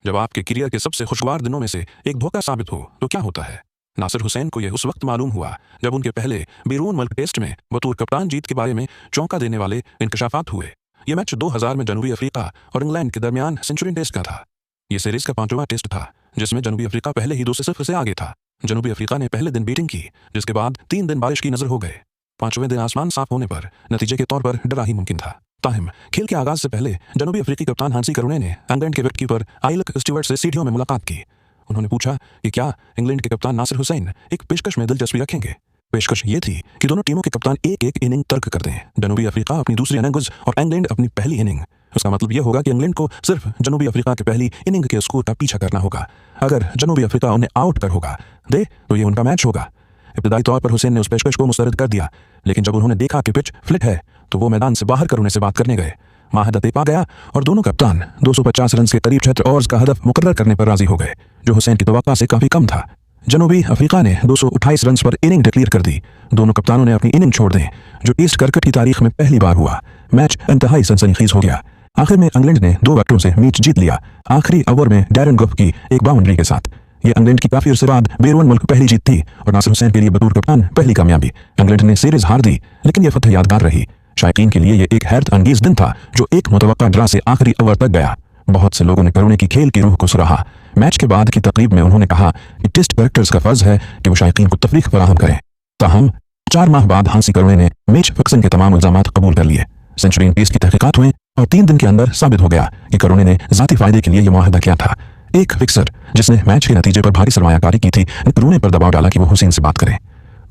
जब आपके करियर के सबसे खुशगवार दिनों में से एक धोखा साबित हो तो क्या होता है? नासिर हुसैन को यह उस वक्त मालूम हुआ जब उनके पहले बैरून मुल्क टेस्ट में बतौर कप्तान जीत के बारे में चौंका देने वाले इंकशाफात हुए। यह मैच 2000 में जनूबी अफ्रीका और इंग्लैंड के दरमियान सेंचुरी टेस्ट का था। यह सीरीज का 5वां टेस्ट था जिसमें जनूबी अफ्रीका पहले ही 2-0 से आगे था। जनूबी अफ्रीका ने पहले दिन बैटिंग की, जिसके बाद 3 दिन बारिश की नजर हो गए। 5वें दिन आसमान साफ होने पर नतीजे के तौर पर डरा ही मुमकिन था। ताहिम खेल के आगाज से पहले जनूबी अफ्रीकी कप्तान हांसी करुणे ने इंग्लैंड के विकेटकीपर आइलक स्टीवर्ट से सीढ़ियों में मुलाकात की। उन्होंने पूछा कि क्या इंग्लैंड के कप्तान नासिर हुसैन एक पेशकश में दिलचस्पी रखेंगे। पेशकश ये थी कि दोनों टीमों के कप्तान एक इनिंग तर्क कर दें। जनूबी अफ्रीका अपनी दूसरी इनिंग्स और इंग्लैंड अपनी पहली इनिंग। उसका मतलब यह होगा कि इंग्लैंड को सिर्फ जनूबी अफ्रीका के पहली इनिंग के स्कोर का पीछा करना होगा। अगर जनूबी अफ्रीका उन्हें आउट कर होगा दे तो ये उनका मैच होगा। इब्तदाई तौर पर हुसैन ने उस पेशकश को मुस्तरद कर दिया, लेकिन जब उन्होंने देखा कि पिच फ्लिट है तो वो मैदान से बाहर करुणे से बात करने गए। माहदा तय पा गया और दोनों कप्तान 250 रन के करीब 76 ओवर्स का हदफ मुकर्रर करने पर राजी हो गए, जो हुसैन की तवक्का से काफी कम था। जनूबी अफ्रीका ने 228 रन पर इनिंग डिक्लेयर कर दी। दोनों कप्तानों ने अपनी इनिंग छोड़ दी, जो टेस्ट क्रिकेट की तारीख में पहली बार हुआ। मैच इंतहाई सनसनीखेज हो गया। आखिर में इंग्लैंड ने 2 विकेटों से मैच जीत लिया, आखिरी ओवर में डैरन गुफ की एक बाउंड्री के साथ। यह इंग्लैंड की काफी अरसे बाद बैरून मुल्क पहली जीत थी और नासिर हुसैन के लिए बतौर कप्तान पहली कामयाबी। इंग्लैंड ने सीरीज हार दी, लेकिन यह फतह यादगार रही। शायकीन के लिए यह एक हैरत अंगेज दिन था जो एक मुतवक्का ड्रा से आखिरी ओवर तक गया। बहुत से लोगों ने करुणे की खेल की रूह को सराहा। मैच के बाद की तकरीब में उन्होंने कहा कि टेस्ट क्रिकेटर्स का फर्ज है कि वो शायकीन को तफरीक फराहम करें। ताहम 4 माह बाद हांसी करुणे ने मैच फिक्सिंग के तमाम इल्जाम कबूल कर लिए। सेंचुरी टेस्ट की तहकीकात हुई और 3 दिन के अंदर साबित हो गया कि करुणे ने जाती फायदे के लिए यह मुआहदा किया था। एक फिक्सर जिसने मैच के नतीजे पर भारी सरमायाकारी की थी ने करुणे पर दबाव डाला कि वो हुसैन से बात करें।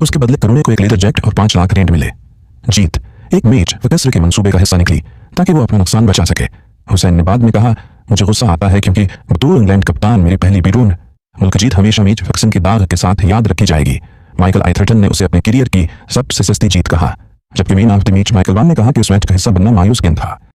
उसके बदले करुणे को एक लेदर जैकेट और 5 लाख रेंट मिले। जीत एक मैच फिक्सर के मंसूबे का हिस्सा निकली ताकि वो अपना नुकसान बचा सके। हुसैन ने बाद में कहा, मुझे गुस्सा आता है क्योंकि बतौर इंग्लैंड कप्तान मेरी पहली बैरून मुल्क जीत हमेशा मैच फिक्सिंग के दाग के साथ याद रखी जाएगी। माइकल आइथरटन ने उसे अपने करियर की सबसे सस्ती जीत कहा, जबकि man of the match Michael Vaughan ने कहा कि उस मैच का हिस्सा बनना मायूस गेंद था।